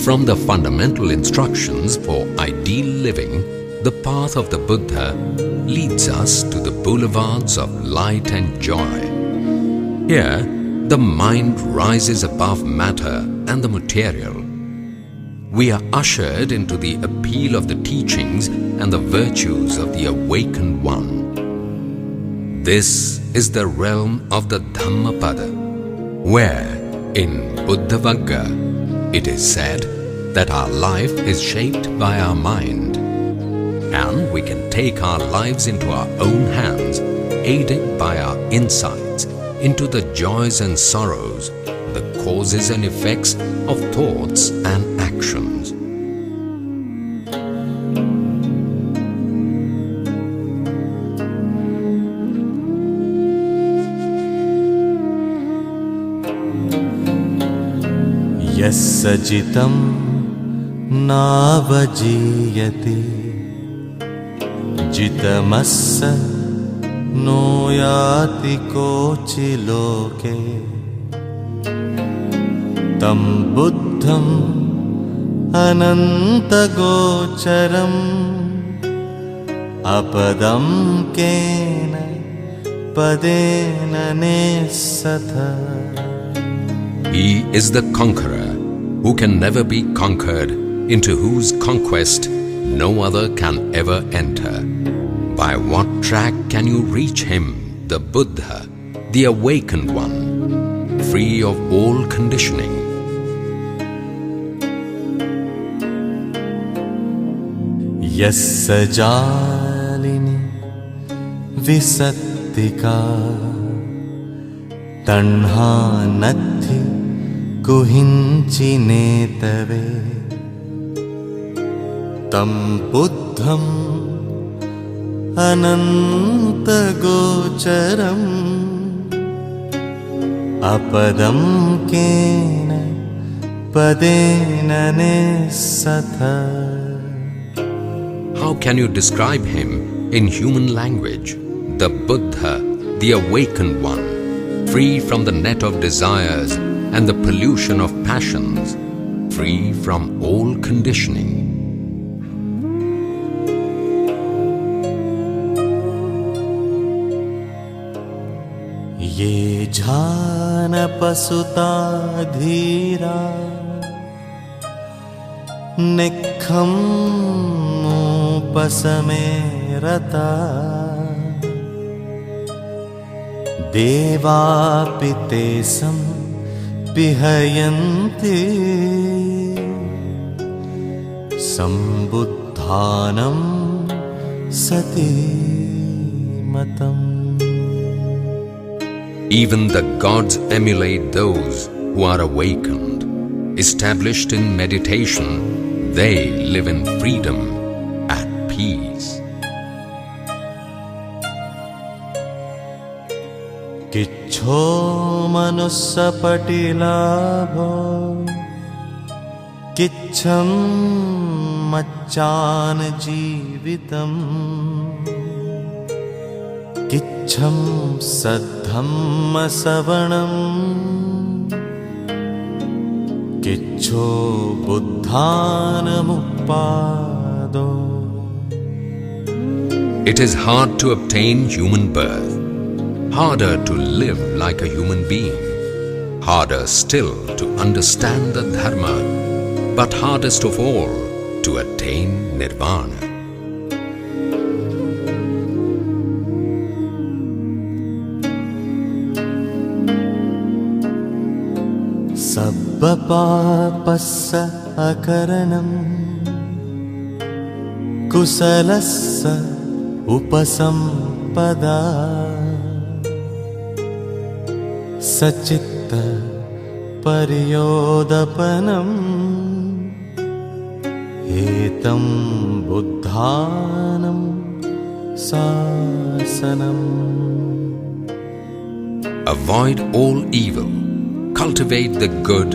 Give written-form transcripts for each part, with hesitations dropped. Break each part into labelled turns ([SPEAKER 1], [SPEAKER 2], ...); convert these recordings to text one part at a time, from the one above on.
[SPEAKER 1] From the fundamental instructions for ideal living, the path of the Buddha leads us to the boulevards of light and joy. Here, the mind rises above matter and the material. We are ushered into the appeal of the teachings and the virtues of the awakened one. This is the realm of the Dhammapada, where in Buddhavagga it is said that our life is shaped by our mind, and we can take our lives into our own hands, aided by our insights into the joys and sorrows, the causes and effects of thoughts and actions.
[SPEAKER 2] यस्सजितं नावजीयते जितमस्य नो याति कोचि लोके तं बुद्धम् अनन्तगोचरम् अपदं केन पदेन निस्सथ.
[SPEAKER 1] He is the conqueror who can never be conquered, into whose conquest no other can ever enter. By what track can you reach him, the Buddha, the awakened one, free of all conditioning?
[SPEAKER 2] यस्य जालिनि विसत्तिका तण्हा नद्धि कुहिंचिनेतवे तं बुद्धम् अनन्तगोचरम् अपदं केन पदेन निस्सथ.
[SPEAKER 1] How can you describe him in human language? The Buddha, the awakened one, free from the net of desires and the pollution of passions, free from all conditioning.
[SPEAKER 2] ये झानपसुता धीरा निक्खम्मुपशमे रता देवापि तेषां विहयन्ति सम्बुद्धानं सति मतम्.
[SPEAKER 1] Even the gods emulate those who are awakened. Established in meditation, they live in freedom, at peace.
[SPEAKER 2] किच्छो मनुष्यपटिलाभो किच्छं मच्चान जीवितम् किच्छं सद्धम्मसवणम् किच्छो बुद्धानमुपादो.
[SPEAKER 1] It is hard to obtain human birth, harder to live like a human being, harder still to understand the Dharma, but hardest of all to attain Nirvana.
[SPEAKER 2] सब्बपापस्य अकरणम् कुशलस्य उपसम्पदा सचित्त पर्योदपनम् एतं बुद्धानं शासनम्.
[SPEAKER 1] Avoid all evil, cultivate the good,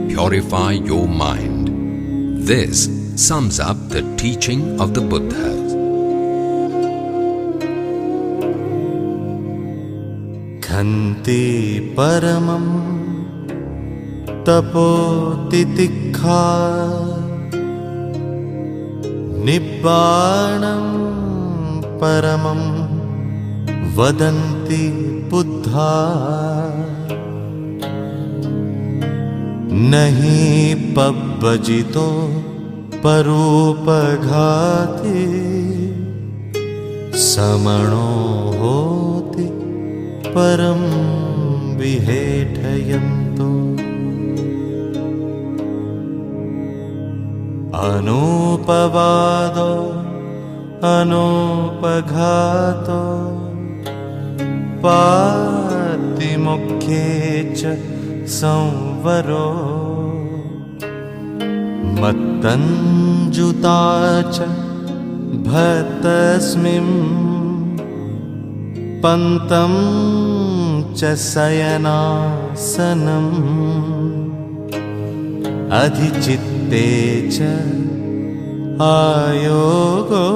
[SPEAKER 1] purify your mind. This sums up the teaching of the Buddhas.
[SPEAKER 2] खन्ति परमं तपोतितिक्षा निब्बाणं परमं वदन्ति बुद्धा नहि पब्बजितो परोपघाते समणो होति परं विहेठयन्तो अनुपवादो अनुपघातो पातिमुख्ये च संवरो मत्तञ्जुता च भतस्मिं पन्तं च शयनासनम् अधिचित्ते च आयोगो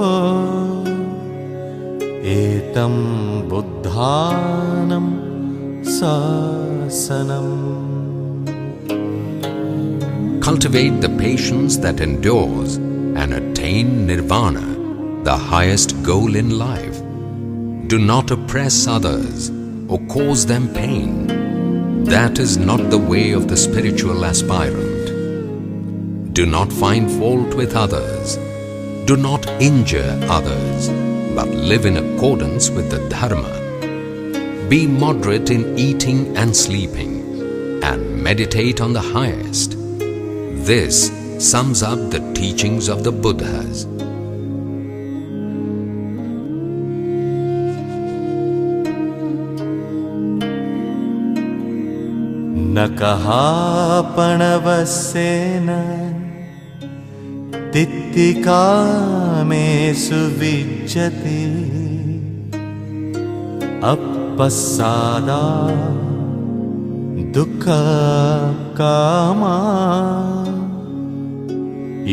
[SPEAKER 2] एतं बुद्धानं सासनम्.
[SPEAKER 1] Cultivate the patience that endures and attain nirvana, the highest goal in life. Do not oppress others or cause them pain. That is not the way of the spiritual aspirant. Do not find fault with others. Do not injure others, but live in accordance with the dharma. Be moderate in eating and sleeping, and meditate on the highest. This sums up the teachings of the Buddhas.
[SPEAKER 2] न कहापणवस्येन तित्तिकामेषु विज्जति अपस्सादा दुःखकामा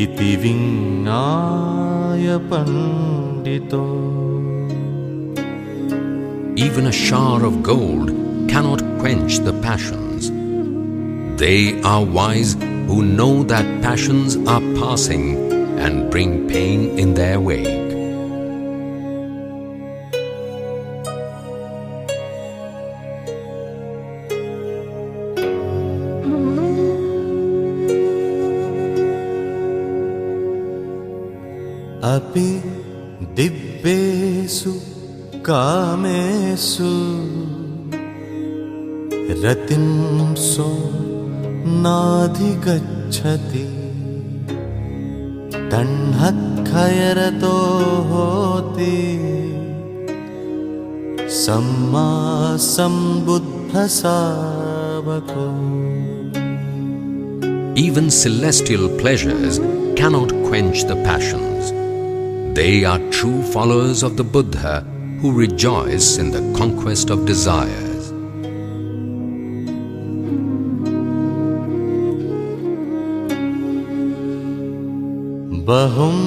[SPEAKER 2] इति विज्ञाय पंडितो.
[SPEAKER 1] Even a shower of gold cannot quench the passions. They are wise who know that passions are passing and bring pain in their wake.
[SPEAKER 2] अपि दिव्येषु कामेषु रतिंसो नाधिगच्छति तण्हःखयरतो होति सम्मा सम्बुद्धसावको.
[SPEAKER 1] Even celestial pleasures cannot quench the passions. They are true followers of the Buddha who rejoice in the conquest of desires.
[SPEAKER 2] बहुं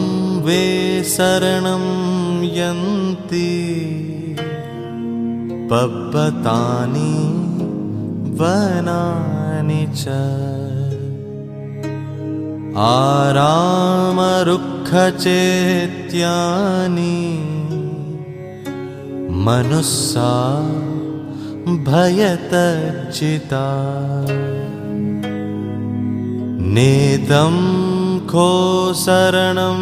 [SPEAKER 2] वे शरणं यन्ति पब्बतानि वनानि च आरामरुक्षचेत्यानि मनुस्सा भयतज्जिता. नेदं खो शरणं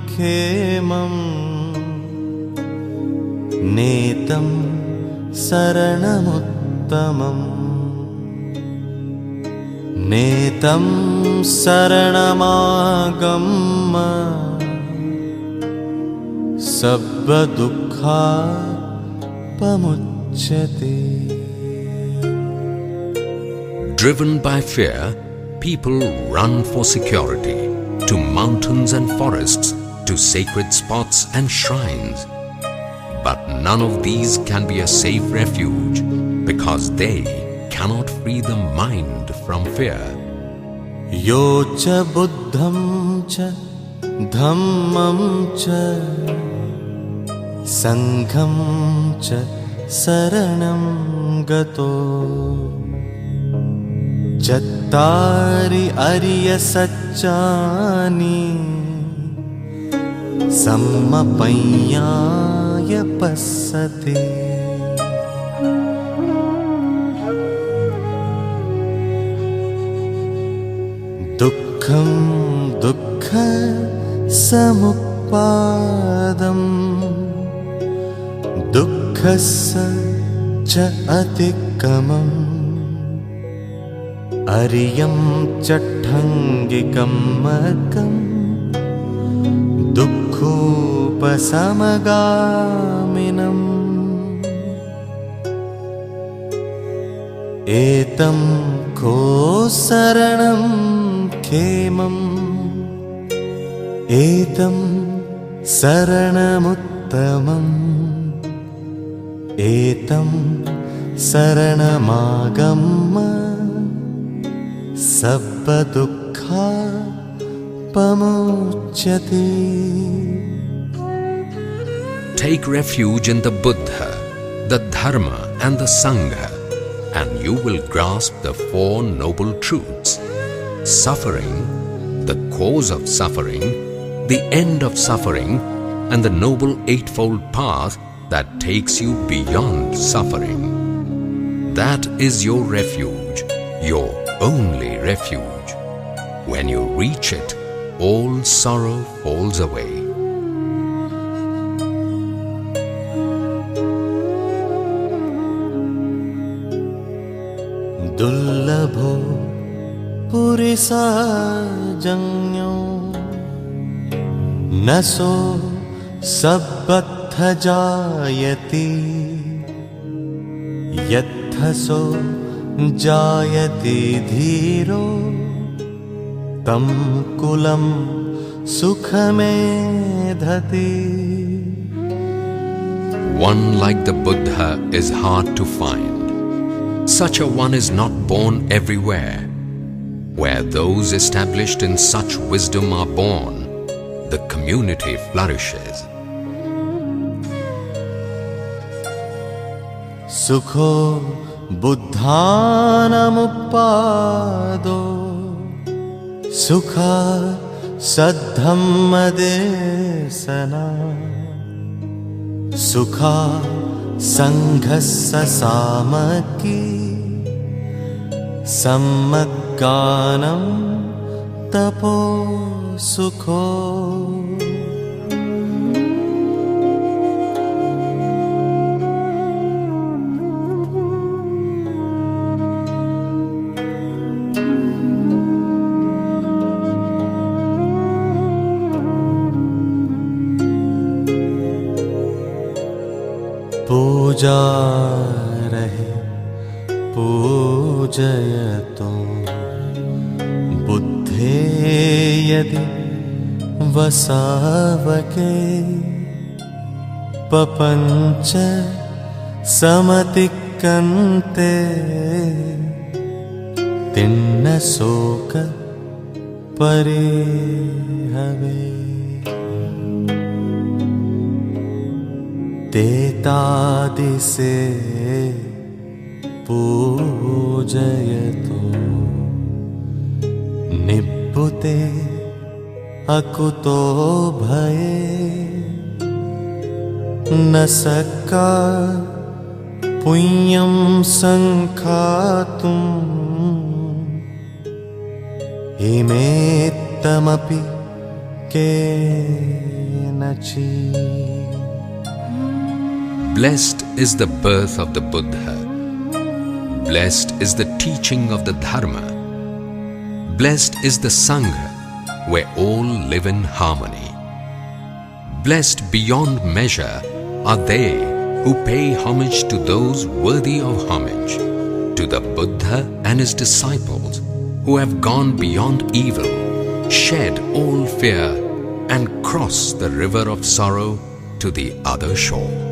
[SPEAKER 2] खेमं नेतं शरणमुत्तमम् नेतं शरणमागम्य सब्बदुःखापमुच्यते.
[SPEAKER 1] Driven by fear, people run for security to mountains and forests, to sacred spots and shrines. But none of these can be a safe refuge because they cannot free the mind from fear.
[SPEAKER 2] यो च बुद्धं च धम्मं च संघं च शरणं गतो चत्तारि अरिय सच्चानि सम्मपय्याय पस्सते दुःखं दुःख समुत्पादम् दुःखस्य च अतिक्कमम् अरियं चट्ठङ्गिकं मर्गम् दुःखोपशमगामिनम् एतं को शरणं क्षेमम् एतं शरणमुत्तमम् एतं शरणमागम्य सर्वदुःखापमुच्यते.
[SPEAKER 1] Take refuge in the Buddha, the Dharma and the Sangha, and you will grasp the four noble truths: suffering, the cause of suffering, the end of suffering, and the noble eightfold path that takes you beyond suffering. That is your refuge, your only refuge. When you reach it, all sorrow falls away.
[SPEAKER 2] दुर्लभो पुरिसाजन्यो न सो सब्बत्थ जायते यत्थ सो जायते धीरो तं कुलं सुखमेधते.
[SPEAKER 1] One like the Buddha is hard to find. Such a one is not born everywhere. Where those established in such wisdom are born, the community flourishes.
[SPEAKER 2] सुखो बुद्धानामुपादो सुखा सद्धम्मदेशना सुखा संघस्य सामग्री सम्मग्गानं तपो सुखो. पूजा रहे पूजयतो बुद्धे यदि वसावके पपंच समतिक्कन्ते तिन्न शोक परिहवे. तेतादिसे पूजयतो निब्बुते अकुतो भये न सक्का पुण्यं संखातुम् इमेत्तमपि केनचित्.
[SPEAKER 1] Blessed is the birth of the Buddha. Blessed is the teaching of the Dharma. Blessed is the Sangha, where all live in harmony. Blessed beyond measure are they who pay homage to those worthy of homage, to the Buddha and his disciples who have gone beyond evil, shed all fear, and crossed the river of sorrow to the other shore.